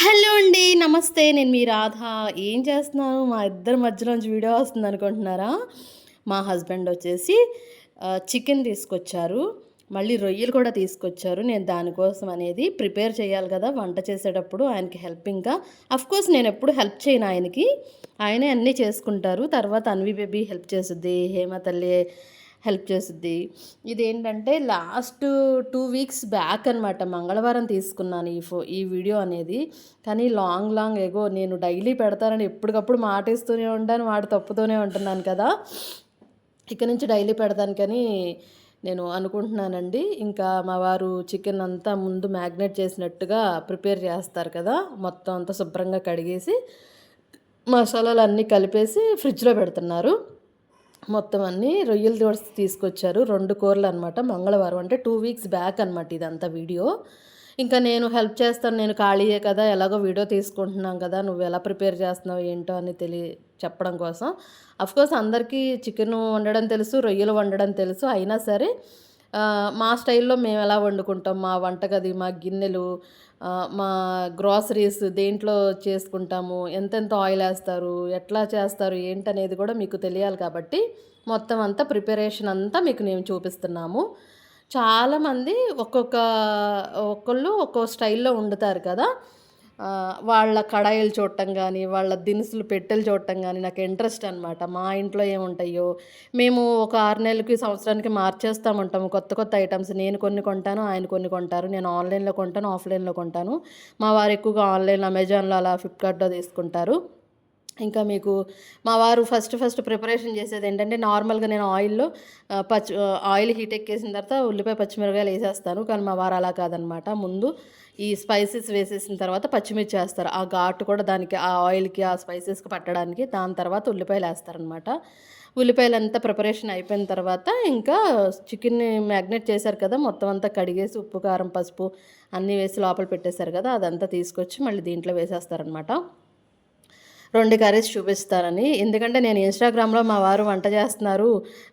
Hello అండి. నమస్తే. నేను మీ రాధ. ఏం చేస్తున్నాను? మా ఇద్దరి మధ్యలోంచి వీడియో వస్తుందనుకుంటున్నారా? మా హస్బెండ్ వచ్చేసి చికెన్ తీసుకొచ్చారు. మళ్ళీ రొయ్యలు కూడా తీసుకొచ్చారు. నేను దానికోసం అనేది ప్రిపేర్ చేయాలి కదా! వంట చేసేటప్పుడు ఆయనకి హెల్పింగ్‌గా. ఆఫ్‌కోర్స్ నేనెప్పుడు హెల్ప్ చేయను ఆయనకి. ఆయనే అన్నీ చేసుకుంటారు. తర్వాత అన్వి బేబీ హెల్ప్ చేసుద్ది. హేమ తల్లి హెల్ప్ చేసుద్ది. ఇదేంటంటే లాస్ట్ 2 వీక్స్ బ్యాక్ అనమాట. మంగళవారం తీసుకున్నాను ఈ వీడియో అనేది. కానీ లాంగ్ ఎగో నేను డైలీ పెడతానని ఎప్పటికప్పుడు మాటిస్తూనే ఉంటాను. మాట తప్పుతూనే ఉంటున్నాను కదా! ఇక నుంచి డైలీ పెడతానికని నేను అనుకుంటున్నానండి. ఇంకా మా వారు చికెన్ అంతా ముందు మ్యాగ్నేట్ చేసినట్టుగా ప్రిపేర్ చేస్తారు కదా! మొత్తం అంతా శుభ్రంగా కడిగేసి, మసాలాలన్నీ కలిపేసి ఫ్రిడ్జ్‌లో పెడుతున్నారు. మొత్తం అన్నీ రొయ్యలు దోస తీసుకొచ్చారు. 2 కూరలనమాట. మంగళవారం అంటే 2 వీక్స్ బ్యాక్ అనమాట ఇదంతా వీడియో. ఇంకా నేను హెల్ప్ చేస్తాను. నేను ఖాళీయే కదా! ఎలాగో వీడియో తీసుకుంటున్నాం కదా! నువ్వెలా ప్రిపేర్ చేస్తున్నావు ఏంటో అని చెప్పడం కోసం. అఫ్‌కోర్స్ అందరికీ చికెను వండడం తెలుసు, రొయ్యలు వండడం తెలుసు. అయినా సరే మా స్టైల్‌లో మేమెలా వండుకుంటాం, మా వంటగది, మా గిన్నెలు, మా గ్రోసరీస్ దేంట్లో చేసుకుంటాము, ఎంతెంత ఆయిలేస్తారు, ఎట్లా చేస్తారు, ఏంటనేది కూడా మీకు తెలియాలి కాబట్టి, మొత్తం అంతా ప్రిపరేషన్ అంతా మీకు నేను చూపిస్తున్నాము. చాలామంది ఒక్కొళ్ళు ఒక్కో స్టైల్‌లో వండుతారు కదా! వాళ్ళ కడాయిలు చూడటం గానీ, వాళ్ళ దినుసులు పెట్టెలు చూడటం గానీ నాకు ఇంట్రెస్ట్ అనమాట. మా ఇంట్లో ఏముంటాయో, మేము ఒక 6 నెలలకి, సంవత్సరానికి మార్చేస్తా ఉంటాము కొత్త ఐటెమ్స్. నేను కొన్ని కొంటాను, ఆయన కొన్ని కొంటారు. నేను ఆన్‌లైన్‌లో కొంటాను, ఆఫ్‌లైన్‌లో కొంటాను. మా వారు ఎక్కువగా ఆన్‌లైన్‌లో, అమెజాన్‌లో అలా ఫ్లిప్‌కార్ట్‌లో తీసుకుంటారు. ఇంకా మీకు మా వారు ఫస్ట్ ప్రిపరేషన్ చేసేదేంటంటే, నార్మల్‌గా నేను ఆయిల్ హీట్ ఎక్కేసిన తర్వాత ఉల్లిపాయ, పచ్చిమిరపకాయలు ఏసేస్తాను. కానీ మా వారు అలా కాదనమాట. ముందు ఈ స్పైసెస్ వేసేసిన తర్వాత పచ్చిమిర్చి ఏస్తారు. ఆ ఘాటు కూడా దానికి ఆ ఆయిల్‌కి, ఆ స్పైసెస్‌కి పట్టడానికి. దాని తర్వాత ఉల్లిపాయలేస్తారనమాట. ఉల్లిపాయలంతా ప్రిపరేషన్ అయిపోయిన తర్వాత ఇంకా చికెన్‌ని మ్యాగ్నేట్ చేశారు కదా! మొత్తం అంతా కడిగేసి ఉప్పు, కారం, పసుపు అన్నీ వేసి లోపల పెట్టేశారు కదా! అదంతా తీసుకొచ్చి మళ్ళీ దీంట్లో వేసేస్తారనమాట. 2 కర్రీస్ చూపిస్తానని. ఎందుకంటే నేను ఇన్‌స్టాగ్రామ్‌లో మా వారు వంట చేస్తున్నారు.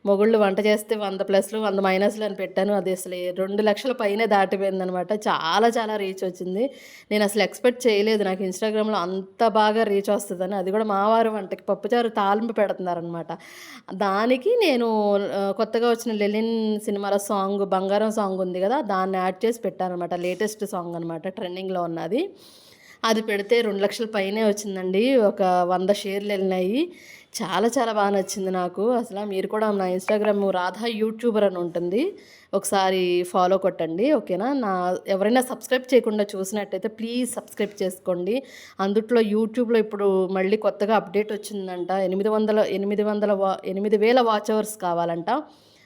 మొగుళ్ళు వంట చేస్తే 100 ప్లస్‌లు, 100 మైనస్‌లు అని పెట్టాను. అది అసలు 2,00,000 పైనే దాటిపోయిందనమాట. చాలా రీచ్ వచ్చింది. నేను అసలు ఎక్స్‌పెక్ట్ చేయలేదు. నాకు ఇన్‌స్టాగ్రామ్‌లో అంత బాగా రీచ్ వస్తదని. అది కూడా మా వారు వంటకి పప్పుచారు తాలింపు పెడుతున్నారనమాట. దానికి నేను కొత్తగా వచ్చిన 'లెనిన్' సినిమాలో సాంగ్ 'బంగారం' సాంగ్ ఉంది కదా! దాన్ని యాడ్ చేసి పెట్టాననమాట. లేటెస్ట్ సాంగ్ అనమాట. ట్రెండింగ్‌లో ఉన్నది. అది పెడితే 2,00,000 పైనే వచ్చిందండి. ఒక 100 షేర్‌లెళ్ళినాయి. చాలా బా నచ్చింది నాకు. మీరు కూడా నా ఇన్‌స్టాగ్రామ్ రాధా యూట్యూబర్ అని ఉంటుంది. ఒకసారి ఫాలో కొట్టండి. ఓకేనా? ఎవరైనా సబ్స్క్రైబ్ చేయకుండా చూసినట్టయితే ప్లీజ్ సబ్స్క్రైబ్ చేసుకోండి. అందుట్లో యూట్యూబ్‌లో ఇప్పుడు మళ్ళీ కొత్తగా అప్డేట్ వచ్చిందంట. 8,000 వాచ్ అవర్స్ కావాలంట.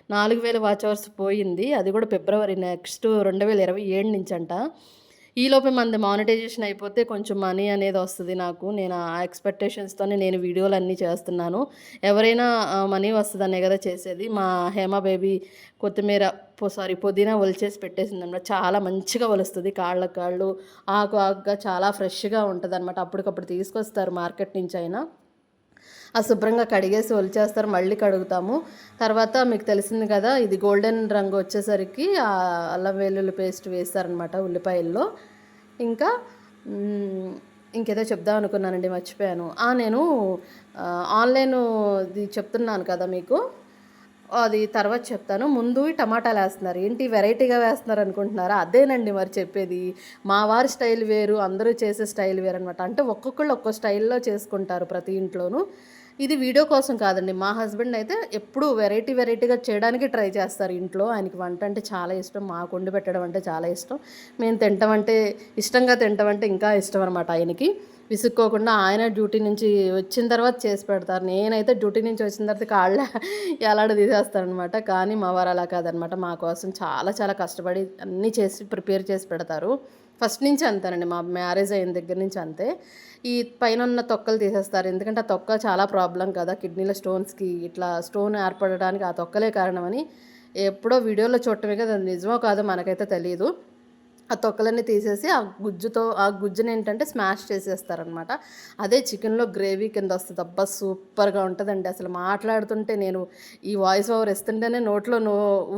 4,000 వాచ్ అవర్స్ పోయింది. అది కూడా ఫిబ్రవరి నెక్స్ట్ 2027 నుంచంట. ఈలోపే మనది మానిటైజేషన్ అయిపోతే కొంచెం మనీ అనేది వస్తది నాకు. నేను ఆ ఎక్స్‌పెక్టేషన్స్‌తోనే నేను వీడియోలన్నీ చేస్తున్నాను. ఎవరైనా మనీ వస్తదనే గదా చేసేది. మా హేమ బేబీ కొత్తిమీర పుదీనా ఒలిచేసి పెట్టేసిందనమాట. చాలా మంచిగా ఒలుస్తది. కాళ్ళకి కాళ్ళు, ఆకుగా చాలా ఫ్రెష్‌గా ఉంటదనమాట. అప్పటికప్పుడు తీసుకొస్తారు మార్కెట్ నుంచయినా. శుభ్రంగా కడిగేసి ఒలిచేస్తారు. మళ్ళీ కడుగుతాము. తర్వాత మీకు తెలిసింది కదా! ఇది గోల్డెన్ రంగు వచ్చేసరికి అల్లం వెల్లుల్లి పేస్ట్ వేస్తారనమాట ఉల్లిపాయల్లో. ఇంకా ఇంకేదో చెప్దాం అనుకున్నానండి మర్చిపోయాను. నేను ఆన్‌లైన్‌ది చెప్తున్నాను కదా మీకు. అది తర్వాత చెప్తాను. ముందు టమాటాలేస్తున్నారు. ఏంటి వెరైటీగా వేస్తున్నారనుకుంటున్నారా? అదేనండి మరి చెప్పేది. మా వారి స్టైల్ వేరు, అందరూ చేసే స్టైల్ వేరనమాట. అంటే ఒక్కొక్కళ్ళు ఒక్కో స్టైల్‌లో చేసుకుంటారు ప్రతి ఇంట్లోనూ. ఇది వీడియో కోసం కాదండి. మా హస్బెండ్ అయితే ఎప్పుడూ వెరైటీగా చేయడానికి ట్రై చేస్తారు ఇంట్లో. ఆయనకి వంట అంటే చాలా ఇష్టం. మాకు వండి పెట్టడం అంటే చాలా ఇష్టం. మేము ఇష్టంగా తింటాం అంటే ఇంకా ఇష్టం అనమాట ఆయనకి. విసుక్కోకుండా ఆయన డ్యూటీ నుంచి వచ్చిన తర్వాత చేసి పెడతారు. నేనైతే డ్యూటీ నుంచి వచ్చిన తర్వాత కాళ్ళు తీసేస్తాననమాట. కానీ మా వారు అలా కాదనమాట. మా కోసం చాలా కష్టపడి అన్నీ చేసి ప్రిపేర్ చేసి పెడతారు. ఫస్ట్ నుంచి అంతేనండి. మా మ్యారేజ్ అయిన దగ్గర నుంచి అంతే. ఈ పైనున్న తొక్కలు తీసేస్తారు. ఎందుకంటే ఆ తొక్క చాలా ప్రాబ్లమ్ కదా! కిడ్నీలో స్టోన్స్‌కి ఇట్లా స్టోన్ ఏర్పడడానికి ఆ తొక్కలే కారణమని ఎప్పుడో వీడియోలో చూడటమే కదా! అది నిజమో కాదో మనకైతే తెలీదు. ఆ తొక్కలన్నీ తీసేసి ఆ గుజ్జుని ఏంటంటే స్మాష్ చేసేస్తారనమాట. అదే చికెన్‌లో గ్రేవీ కింద వస్తది. అబ్బా! సూపర్‌గా ఉంటదండి. అసలు మాట్లాడుతుంటే నేను ఈ వాయిస్ ఓవర్ ఇస్తుంటేనే నోట్లో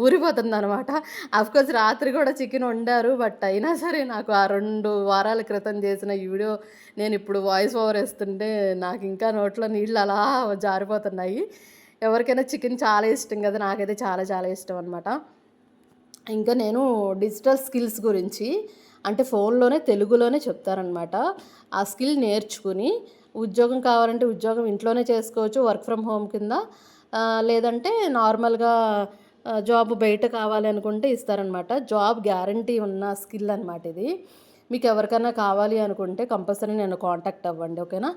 ఊరిపోతుందనమాట. అఫ్‌కోర్స్ రాత్రి కూడా చికెన్ వండారు. బట్ అయినా సరే నాకు ఆ 2 వారాల క్రితం చేసిన ఈ వీడియో నేనిప్పుడు వాయిస్ ఓవర్ ఇస్తుంటే నాకింకా నోట్లో నీళ్ళు అలా జారిపోతున్నాయి. ఎవరికైనా చికెన్ చాలా ఇష్టం కదా! నాకైతే చాలా చాలా ఇష్టం అనమాట. ఇంకా నేను డిజిటల్ స్కిల్స్ గురించి అంటే ఫోన్‌లోనే తెలుగులోనే చెప్తారనమాట. ఆ స్కిల్ నేర్చుకుని ఉద్యోగం కావాలంటే ఉద్యోగం ఇంట్లోనే చేసుకోవచ్చు. వర్క్ ఫ్రమ్ హోమ్ కింద లేదంటే నార్మల్‌గా జాబ్ బయట కావాలి అనుకుంటే ఇస్తారనమాట. జాబ్ గ్యారంటీ ఉన్న స్కిల్ అనమాట ఇది. మీకు ఎవరికన్నా కావాలి అనుకుంటే కంపల్సరీ నన్ను కాంటాక్ట్ అవ్వండి. ఓకేనా?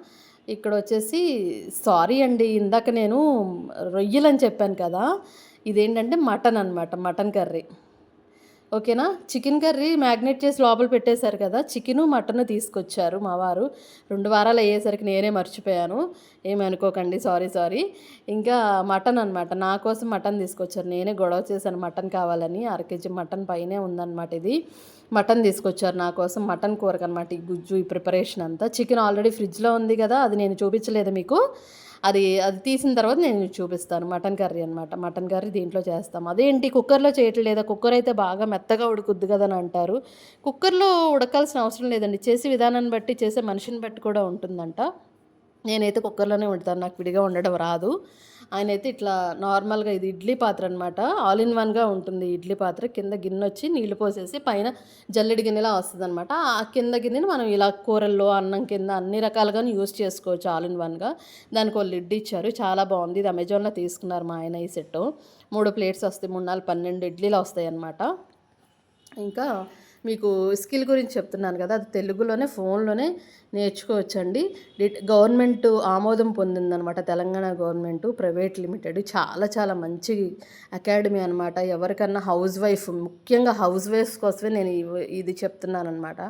ఇక్కడొచ్చేసి సారీ అండి. ఇందాక నేను రొయ్యలని చెప్పాను కదా! ఇదేంటంటే మటన్ అనమాట. Mutton curry. ఓకేనా. చికెన్ కర్రీ మ్యాగ్నేట్ చేసి లోపల పెట్టేశారు కదా! చికెను, మటను తీసుకొచ్చారు మా వారు. 2 వారాలు అయ్యేసరికి నేనే మర్చిపోయాను. ఏమి అనుకోకండి. Sorry, sorry. ఇంకా మటన్ అనమాట. నా కోసం మటన్ తీసుకొచ్చారు. నేనే గొడవ చేశాను మటన్ కావాలని. అర కేజీ మటన్ పైనే ఉందనమాట ఇది. మటన్ తీసుకొచ్చారు నా కోసం. మటన్ కూరకనమాట ఈ గుజ్జు, ఈ ప్రిపరేషన్ అంతా. చికెన్ ఆల్రెడీ ఫ్రిడ్జ్‌లో ఉంది కదా! అది నేను చూపించలేదు మీకు. అది అది తీసిన తర్వాత నేను మీకు చూపిస్తాను. మటన్ కర్రీ అనమాట. మటన్ కర్రీ దీంట్లో చేస్తాం. అదేంటి కుక్కర్‌లో చేయట్లేదా? కుక్కర్ అయితే బాగా మెత్తగా ఉడుకుద్ది కదా! అని అంటారు. కుక్కర్‌లో ఉడకాల్సిన అవసరం లేదండి. చేసే విధానాన్ని బట్టి, చేసే మనిషిని బట్టి కూడా ఉంటుందంట. నేనైతే కుక్కర్‌లోనే వండుతాను. నాకు విడిగా వండడం రాదు. ఆయనైతే ఇట్లా నార్మల్‌గా ఇది ఇడ్లీ పాత్ర అనమాట. ఆల్ ఇన్ వన్‌గా ఉంటుంది ఇడ్లీ పాత్ర. కింద గిన్నొచ్చి నీళ్లు పోసేసి పైన జల్లెడ గిన్నెలా వస్తదనమాట. ఆ కింద గిన్నెని మనం ఇలా కూరల్లో, అన్నం కింద అన్ని రకాలుగాను యూజ్ చేసుకోవచ్చు ఆల్ ఇన్ వన్‌గా. దానికో లిడ్ ఇచ్చారు. చాలా బావుంది. ఇది అమెజాన్‌లో తీసుకున్నారు మా ఆయన ఈ సెట్టు. 3 ప్లేట్స్ వస్తాయి. 3, 4, 12 ఇడ్లీలు వస్తాయన్నమాట. ఇంకా మీకు స్కిల్ గురించి చెప్తున్నాను కదా! అది తెలుగులోనే ఫోన్‌లోనే నేర్చుకోవచ్చండి. గవర్నమెంట్ ఆమోదం పొందిందనమాట. Telangana government private limited. చాలా చాలా మంచి అకాడమీ అనమాట. ఎవరికన్నా హౌస్ వైఫ్ ముఖ్యంగా హౌస్ వైఫ్స్ కోసమే నేను ఇది చెప్తున్నాననమాట.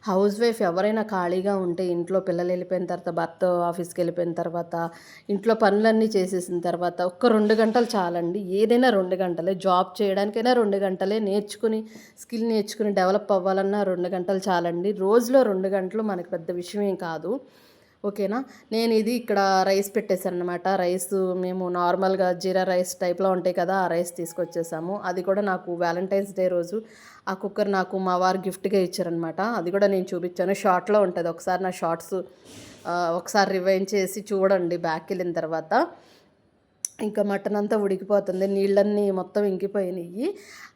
హౌస్ వైఫ్ ఎవరైనా ఖాళీగా ఉంటే ఇంట్లో పిల్లలు వెళ్ళిపోయిన తర్వాత, భర్త ఆఫీస్‌కి వెళ్ళిపోయిన తర్వాత, ఇంట్లో పనులన్నీ చేసేసిన తర్వాత ఒక్క 2 గంటలు చాలండి. ఏదైనా 2 గంటలే. జాబ్ చేయడానికైనా 2 గంటలే. స్కిల్ నేర్చుకుని డెవలప్ అవ్వాలన్నా 2 గంటలు చాలండి. రోజులో 2 గంటలు మనకు పెద్ద విషయం ఏం కాదు. ఓకేనా. నేను ఇది ఇక్కడ రైస్ పెట్టేశాననమాట. మేము నార్మల్‌గా జీరా రైస్ టైప్‌లో ఉంటాయి కదా! ఆ రైస్ తీసుకొచ్చేసాము. అది కూడా నాకు వ్యాలంటైన్స్ డే రోజు ఆ కుక్కర్ నాకు మా వారు గిఫ్ట్‌గా ఇచ్చారనమాట. అది కూడా నేను చూపించాను. షార్ట్‌లో ఉంటది. ఒకసారి నా షార్ట్స్ ఒకసారి రివైండ్ చేసి చూడండి బ్యాక్‌కెళ్ళిన తర్వాత. ఇంకా మటన్ అంతా ఉడికిపోతుంది. నీళ్ళన్నీ మొత్తం ఇంకిపోయినియి.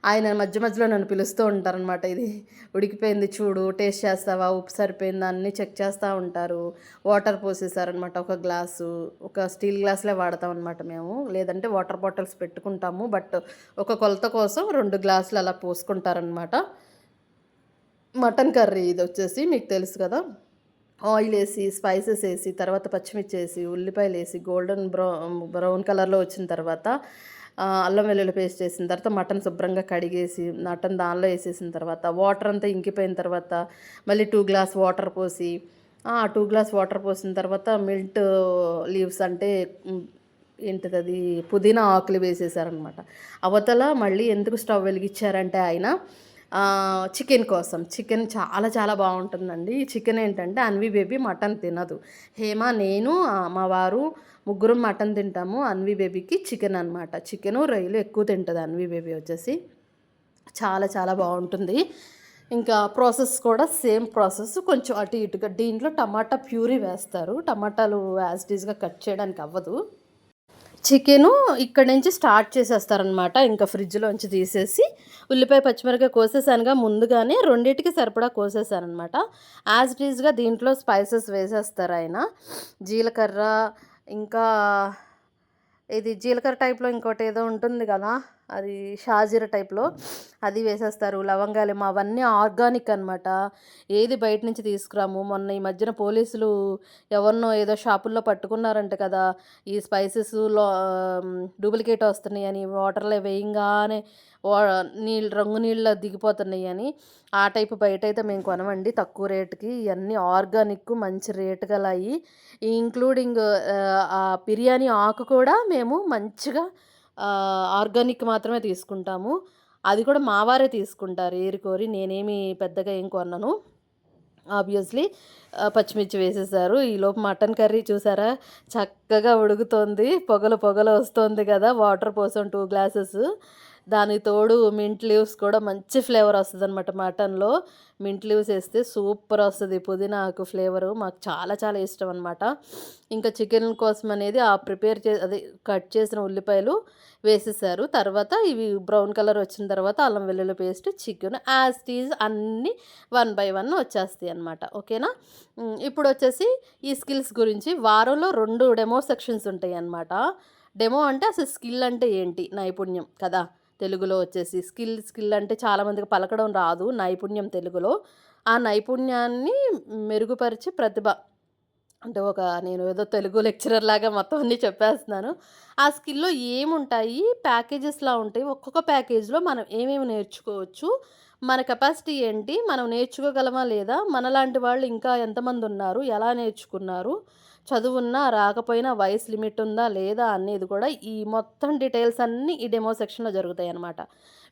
ఆయన మధ్య మధ్యలో నన్ను పిలుస్తూ ఉంటారనమాట. ఇది ఉడికిపోయింది చూడు, టేస్ట్ చేస్తావా? ఉప్పు సరిపోయిందా? అన్నీ చెక్ చేస్తా ఉంటారు. వాటర్ పోసేసారనమాట ఒక గ్లాసు. ఒక స్టీల్ గ్లాసులే వాడతామనమాట మేము. లేదంటే వాటర్ బాటిల్స్ పెట్టుకుంటాము. బట్ ఒక కొలత కోసం 2 గ్లాసులు అలా పోసుకుంటారనమాట. మటన్ కర్రీ ఇదొచ్చేసి మీకు తెలుసు కదా! ఆయిలేసి, స్పైసెస్ ఏసి, తర్వాత పచ్చిమిర్చేసి, ఉల్లిపాయలేసి, గోల్డెన్ బ్రౌన్ కలర్‌లో వచ్చిన తర్వాత అల్లం వెల్లుల్లి పేస్ట్ ఏసిన తర్వాత మటన్ శుభ్రంగా కడిగేసి, మటన్ దానిలో ఏసేసిన తర్వాత వాటర్ అంతా ఇంకిపోయిన తర్వాత మళ్ళీ 2 గ్లాస్ వాటర్ పోసి, 2 గ్లాస్ వాటర్ పోసిన తర్వాత మింట్ లీవ్స్ అంటే ఏంటిదది పుదీనా ఆకులు వేసేసారనమాట. అవతల మళ్ళీ ఎందుకు స్టవ్ వెలిగిచ్చారంటే ఆయన చికెన్ కోసం. చికెన్ చాలా చాలా బావుంటుందండి. ఈ చికెన్ ఏంటంటే అన్వి బేబీ మటన్ తినదు. హేమ, నేను, మా వారు ముగ్గురం మటన్ తింటాము. అన్వి బేబీకి చికెన్ అనమాట. చికెను, రొయ్యలు ఎక్కువ తింటది అన్వి బేబీ వచ్చేసి. చాలా చాలా బావుంటుంది. ఇంకా ప్రాసెస్ కూడా సేమ్ ప్రాసెస్ కొంచెం అటు ఇటుగా దీంట్లో టమాటా ప్యూరీ వేస్తారు. టమాటాలు యాజ్ ఇట్ ఈస్‌గా కట్ చేయడానికి అవ్వదు. చికెను ఇక్కడి నుంచి స్టార్ట్ చేసేస్తారనమాట. ఇంకా ఫ్రిడ్జ్‌లోంచి తీసేసి ఉల్లిపాయ, పచ్చిమిరపకాయ కోసేసానుగా ముందుగానే రెండిటికి సరిపడా కోసేసాననమాట. యాజ్ ఇట్ ఈస్‌గా దీంట్లో స్పైసెస్ వేసేస్తారాయన. జీలకర్ర, ఇంకా ఇది జీలకర్ర టైప్‌లో ఇంకోటేదో ఉంటుంది గదా! అది షాజీరా టైప్‌లో అది వేసేస్తారు. లవంగాలేమో అవన్నీ ఆర్గానిక్ అనమాట. ఏది బయట నుంచి తీసుకురాము. మొన్న ఈ మధ్యన పోలీసులు ఎవరినో ఏదో షాపుల్లో పట్టుకున్నారంట కదా! ఈ డూప్లికేట్ వస్తున్నాయని వాటర్‌లో వేయంగానే వా రంగు నీళ్ళు దిగిపోతున్నాయని. ఆ టైపు బయటైతే మేము కొనమండి తక్కువ రేటుకి. ఇయన్నీ ఆర్గానిక్ మంచి రేటు గలయి. ఇంక్లూడింగ్ ఆ బిర్యానీ ఆకు కూడా మేము మంచిగా ఆర్గానిక్ మాత్రమే తీసుకుంటాము. అది కూడా మా వారే తీసుకుంటారు ఏరికోరి. నేనేమి పెద్దగా ఏం కొనను. ఆబ్వియస్లీ పచ్చిమిర్చి వేసేసారు. ఈలోపు మటన్ కర్రీ చూసారా చక్కగా ఉడుకుతోంది. పొగలు పొగలు వస్తోంది కదా! వాటర్ పోసాం 2 గ్లాసెస్. దానికి తోడు మింట్ లీవ్స్ కూడా మంచి ఫ్లేవర్ వస్తదనమాట మటన్‌లో. మింట్ లీవ్స్ ఏస్తే సూపర్ వస్తది. పుదీనా ఆకు ఫ్లేవరు మాకు చాలా చాలా ఇష్టం అనమాట. ఇంకా చికెన్ కోసం అనేది ప్రిపేర్ అదే కట్ చేసిన ఉల్లిపాయలు వేసేసారు. తర్వాత ఇవి బ్రౌన్ కలర్ వచ్చిన తర్వాత అల్లం వెల్లుల్లి paste, chicken as it is అన్నీ 1 బై 1 వచ్చేస్తాయన్నమాట. ఓకేనా? ఇప్పుడొచ్చేసి ఈ స్కిల్స్ గురించి వారంలో 2 డెమో సెక్షన్స్ ఉంటాయన్నమాట. డెమో అంటే అసలు స్కిల్ అంటే ఏంటి? నైపుణ్యం కదా! తెలుగులో వచ్చేసి స్కిల్ అంటే చాలామందికి పలకడం రాదు. నైపుణ్యం తెలుగులో. ఆ నైపుణ్యాన్ని మెరుగుపరిచే ప్రతిభ. అంటే నేను ఏదో తెలుగు లెక్చరర్ లాగా మొత్తం అన్నీ చెప్పేస్తున్నాను. ఆ స్కిల్‌లో ఏముంటాయి? ప్యాకేజెస్‌లా ఉంటాయి. ఒక్కొక్క ప్యాకేజ్‌లో మనం ఏమేమి నేర్చుకోవచ్చు? మన కెపాసిటీ ఏంటి? మనం నేర్చుకోగలమా లేదా? మనలాంటి వాళ్ళు ఇంకా ఎంతమందున్నారు? ఎలా నేర్చుకున్నారు? చదువున్నా, రాకపోయినా వయసు లిమిట్ ఉందా? లేదా? అనేది కూడా ఈ మొత్తం డీటెయిల్స్ అన్నీ ఈ డెమో సెక్షన్‌లో జరుగుతాయన్నమాట.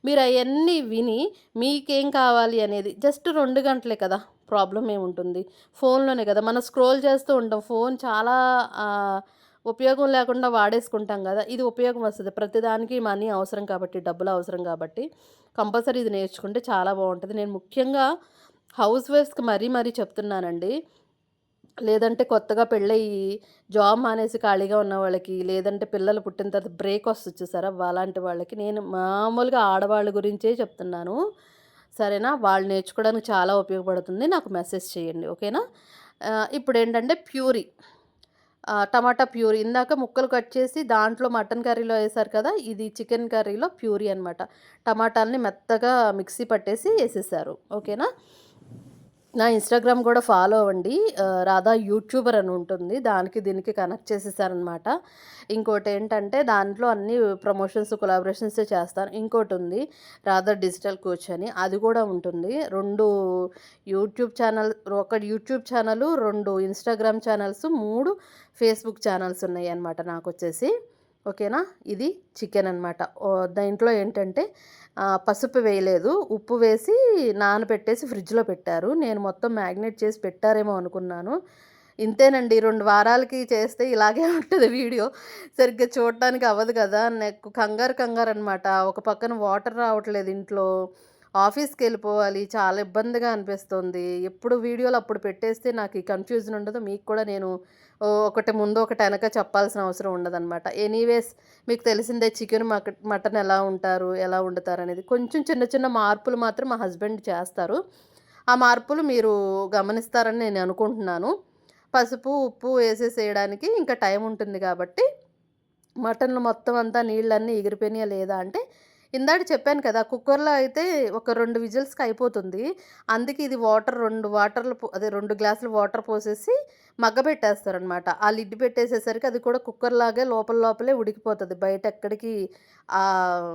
మీరయన్నీ విని మీకేం కావాలి అనేది జస్ట్ 2 గంటలే కదా! ప్రాబ్లమ్ ఏముంటుంది? ఫోన్‌లోనే కదా! మనం స్క్రోల్ చేస్తూ ఉంటాం. ఫోన్ చాలా ఉపయోగం లేకుండా వాడేసుకుంటాం గదా! ఇది ఉపయోగం వస్తది. ప్రతిదానికి మనీ అవసరం కాబట్టి, డబ్బులు అవసరం కాబట్టి, కంపల్సరీ ఇది నేర్చుకుంటే చాలా బావుంటది. నేను ముఖ్యంగా హౌస్ వైఫ్స్‌కి మరీ మరీ చెప్తున్నానండి. లేదంటే కొత్తగా పెళ్ళయ్యి జాబ్ మానేసి ఖాళీగా ఉన్న వాళ్ళకి, లేదంటే పిల్లలు పుట్టిన తర్వాత బ్రేక్ వస్తది చూసారా! అలాంటి వాళ్ళకి నేను మామూలుగా ఆడవాళ్ళ గురించే చెప్తున్నాను. సరేనా? వాళ్ళు నేర్చుకోవడానికి చాలా ఉపయోగపడుతుంది. నాకు మెసేజ్ చేయండి. ఓకేనా? ఇప్పుడేంటంటే ప్యూరీ. టమాటా ప్యూరీ ఇందాక ముక్కలు కట్ చేసి దాంట్లో మటన్ కర్రీలో ఏశారు కదా! ఇది చికెన్ కర్రీలో ప్యూరీ అనమాట. టమాటాలని మెత్తగా మిక్సీ పట్టేసి ఏసేశారు. ఓకేనా? నా ఇన్‌స్టాగ్రామ్ గూడా ఫాలో అవ్వండి. రాధా యూట్యూబర్ అని ఉంటుంది. దానికి దీనికి కనెక్ట్ చేసేసారనమాట. ఇంకోటేంటంటే దాంట్లో అన్నీ ప్రమోషన్స్, కొలాబరేషన్సే చేస్తాను. ఇంకోటుంది రాధా డిజిటల్ కోచ్ అని అది గూడా ఉంటుంది. 2 యూట్యూబ్ ఛానల్ ఒకటి YouTube channel, 2 Instagram channels, 3 Facebook channels ఉన్నాయన్నమాట నాకొచ్చేసి. ఓకేనా? ఇది చికెన్ అనమాట. దీంట్లో ఏంటంటే పసుపు వేయలేదు. ఉప్పు వేసి నానబెట్టేసి ఫ్రిడ్జ్‌లో పెట్టారు. నేను మొత్తం మ్యాగ్నేట్ చేసి పెట్టారేమో అనుకున్నాను. ఇంతేనండి 2 వారాలకి చేస్తే ఇలాగే ఉంటది వీడియో. సరిగ్గా చూడటానికి అవ్వదు కదా! నాకు కంగారు కంగారనమాట. ఒక పక్కన వాటర్ రావట్లేదు ఇంట్లో. ఆఫీస్‌కెళ్ళిపోవాలి. చాలా ఇబ్బందిగా అనిపిస్తుంది. ఎప్పుడు వీడియోలు అప్పుడు పెట్టేస్తే నాకు ఈ కన్‌ఫ్యూజన్ ఉండదు. మీకు కూడా నేను ఒకటి ముందు ఒకటి ఎనక చెప్పాల్సిన అవసరం ఉండదనమాట. ఎనీవేస్ మీకు తెలిసిందే చికెన్, మటన్ ఎలా ఉంటారు, ఎలా వండుతారనేది. కొంచెం చిన్న చిన్న మార్పులు మాత్రం మా హస్బెండ్ చేస్తారు. ఆ మార్పులు మీరు గమనిస్తారని నేను అనుకుంటున్నాను. పసుపు, ఉప్పు వేసేసేయడానికి ఇంకా టైం ఉంటుంది కాబట్టి మటన్‌లో మొత్తం అంతా నీళ్ళన్నీ ఎగిరిపోయినాయా లేదా అంటే, ఇందాక చెప్పాను కదా! కుక్కర్‌లో అయితే ఒక 2 విజిల్స్‌కి అయిపోతుంది. అందుకే ఇది 2 వాటర్‌లు అదే 2 గ్లాసులు వాటర్ పోసేసి మగ్గబెట్టేస్తారనమాట. ఆ లిడ్ పెట్టేసేసరికి అది కూడా కుక్కర్‌లాగే లోపల లోపలే ఉడికిపోతది. బయట ఎక్కడికి ఆహ్,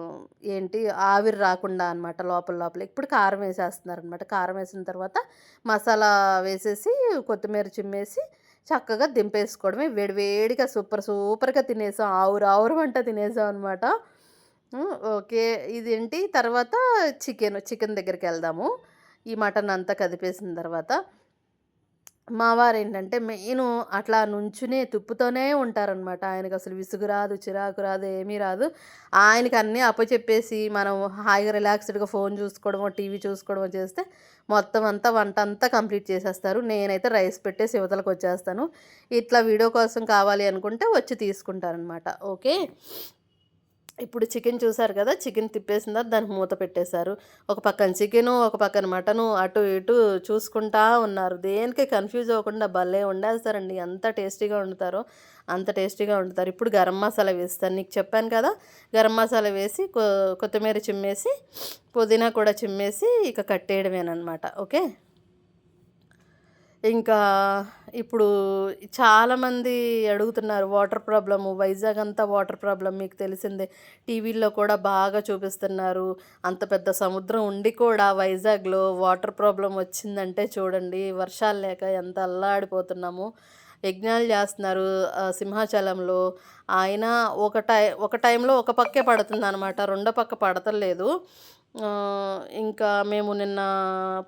ఏంటి ఆవిరి రాకుండా అనమాట లోపల లోపలే. ఇప్పుడు కారం వేసేస్తున్నారనమాట. కారం వేసిన తర్వాత మసాలా వేసేసి, కొత్తిమీర చిమ్మేసి చక్కగా దింపేసుకోవడమే. వేడి వేడిగా సూపర్‌గా తినేసాం. ఆవురావురమంట తినేసాం అనమాట. ఓకే. ఇదేంటి తర్వాత చికెన్ దగ్గరికెళ్దాము. ఈ మటన్ అంతా కదిపేసిన తర్వాత మా వారేంటంటే మెయిను అట్లా నుంచునే తిప్పుతూనే ఉంటారనమాట. ఆయనకసలు విసుగు రాదు, చిరాకు రాదు, ఏమీ రాదు. ఆయనకి అన్నీ అప్పచెప్పేసి మనం హాయిగా రిలాక్స్‌డ్‌గా ఫోన్ చూసుకోవడమో, టీవీ చూసుకోవడమో చేస్తే మొత్తం అంతా వంటంతా కంప్లీట్ చేసేస్తారు. నేనైతే రైస్ పెట్టేసి ఇవతలకొచ్చేస్తాను. ఇట్లా వీడియో కోసం కావాలి అనుకుంటే వచ్చి తీసుకుంటారనమాట. ఓకే. ఇప్పుడు చికెన్ చూసారు కదా! చికెన్ తిప్పేసిన తర్వాత దానికి మూత పెట్టేశారు. ఒక పక్కన చికెను, ఒక పక్కన మటను అటు ఇటు చూసుకుంటా ఉన్నారు. దేనికి కన్‌ఫ్యూజ్ అవ్వకుండా భలే వండేస్తారండి. ఎంత టేస్టీగా వండుతారో అంత టేస్టీగా వండుతారు. ఇప్పుడు గరం మసాలా వేస్తాను. నీకు చెప్పాను కదా! గరం మసాలా వేసి కొత్తిమీర చిమ్మేసి, పుదీనా కూడా చిమ్మేసి ఇక కట్టేయడమేననమాట. ఓకే. ఇంకా ఇప్పుడు చాలామంది అడుగుతున్నారు వాటర్ ప్రాబ్లము. వైజాగ్ అంతా వాటర్ ప్రాబ్లమ్ మీకు తెలిసిందే. టీవీల్లో కూడా బాగా చూపిస్తున్నారు. అంత పెద్ద సముద్రం ఉండి కూడా వైజాగ్‌లో వాటర్ ప్రాబ్లమ్ వచ్చిందంటే చూడండి. వర్షాలు లేక ఎంత అల్లాడిపోతున్నామో. యజ్ఞాలు చేస్తున్నారు సింహాచలంలో. అయినా ఒక టైంలో ఒక పక్కే పడుతుందనమాట. రెండో పక్క పడతలేదు. ఇంకా మేము నిన్న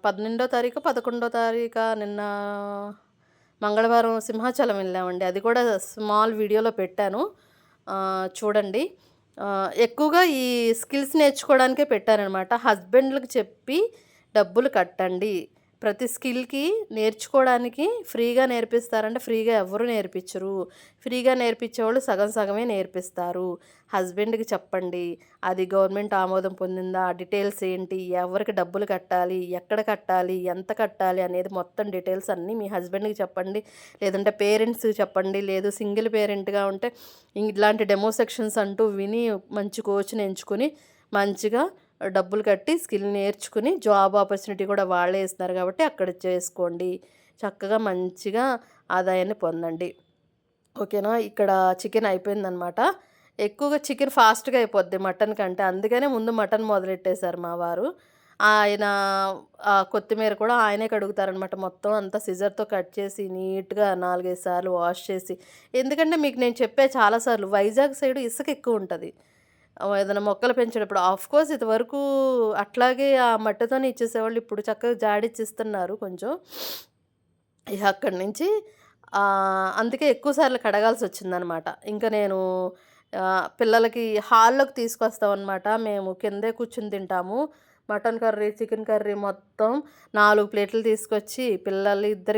12 తారీఖు, 11 తారీఖా నిన్న మంగళవారం సింహాచలం వెళ్ళామండి. అది కూడా స్మాల్ వీడియోలో పెట్టాను. చూడండి. ఎక్కువగా ఈ స్కిల్స్ నేర్చుకోవడానికే పెట్టాననమాట. హస్బెండ్‌లకి చెప్పి డబ్బులు కట్టండి. ప్రతి స్కిల్‌కి నేర్చుకోవడానికి ఫ్రీగా నేర్పిస్తారంటే ఫ్రీగా ఎవ్వరు నేర్పించరు. ఫ్రీగా నేర్పించేవాళ్ళు సగం సగమే నేర్పిస్తారు. హస్బెండ్‌కి చెప్పండి. అది గవర్నమెంట్ ఆమోదం పొందిందా? డీటెయిల్స్ ఏంటి? ఎవరికి డబ్బులు కట్టాలి? ఎక్కడ కట్టాలి? ఎంత కట్టాలి? అనేది మొత్తం డీటెయిల్స్ అన్నీ మీ హస్బెండ్‌కి చెప్పండి. లేదంటే పేరెంట్స్‌కి చెప్పండి. లేదు సింగిల్ పేరెంట్‌గా ఉంటే ఇట్లాంటి డెమో సెక్షన్స్ అంటూ విని మంచి కోచ్‌ని ఎంచుకొని మంచిగా డబ్బులు కట్టి స్కిల్ నేర్చుకుని జాబ్ ఆపర్చునిటీ కూడా వాళ్ళే ఇస్తున్నారు కాబట్టి అక్కడ చేసుకోండి. చక్కగా మంచిగా ఆదాయాన్ని పొందండి. ఓకేనా? ఇక్కడ చికెన్ అయిపోయిందనమాట. ఎక్కువగా చికెన్ ఫాస్ట్‌గా అయిపోద్ది మటన్ కంటే. అందుకనే ముందు మటన్ మొదలెట్టేశారు మా వారు. ఆయన కొత్తిమీర కూడా ఆయనే కడుగుతారనమాట. మొత్తం అంతా సిజర్‌తో కట్ చేసి నీట్‌గా 4, 5 సార్లు వాష్ చేసి ఎందుకంటే మీకు నేను చెప్పా చాలా సార్లు వైజాగ్ సైడు ఇసుక ఎక్కువుంటది. ఏదైనా మొక్కలు పెంచేటప్పుడు ఆఫ్‌కోర్స్ ఇదివరకు అట్లాగే ఆ మట్టితోనే ఇచ్చేసేవాళ్ళు. ఇప్పుడు చక్కగా జాడిచ్చిస్తున్నారు కొంచెం. ఇహ అక్కడి నుంచి అందుకే ఎక్కువ సార్లు కడగాల్సొచ్చిందనమాట. ఇంక నేను పిల్లలకి హాల్లోకి తీసుకొస్తామనమాట. మేము కిందే కూర్చొని తింటాము. మటన్ కర్రీ, చికెన్ కర్రీ మొత్తం 4 ప్లేట్లు తీసుకొచ్చి పిల్లలు ఇద్దరికి